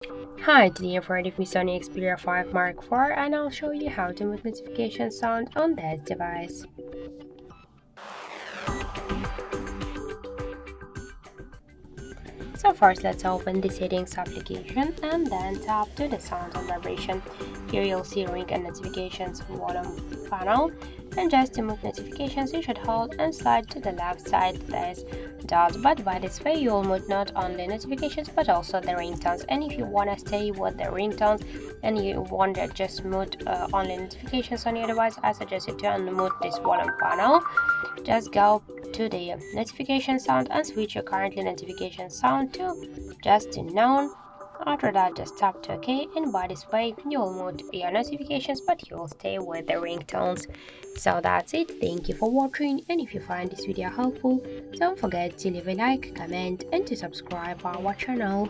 Hi, today I've ready with Sony Xperia 5 Mark IV and I'll show you how to mute notification sound on this device. So first let's open the settings application and then tap to the sound and vibration. Here you'll see ring and notifications volume panel, and just to mute notifications you should hold and slide to the left side this dot, but by this way you'll mute not only notifications but also the ringtones. And if you want to stay with the ringtones and you want to just mute only notifications on your device, I suggest you to unmute this volume panel. Just go to the notification sound and switch your currently notification sound to just to none. After that, just tap to OK, and by this way you'll mute your notifications but you'll stay with the ringtones. So that's it. Thank you for watching, and if you find this video helpful, don't forget to leave a like, comment and to subscribe our channel.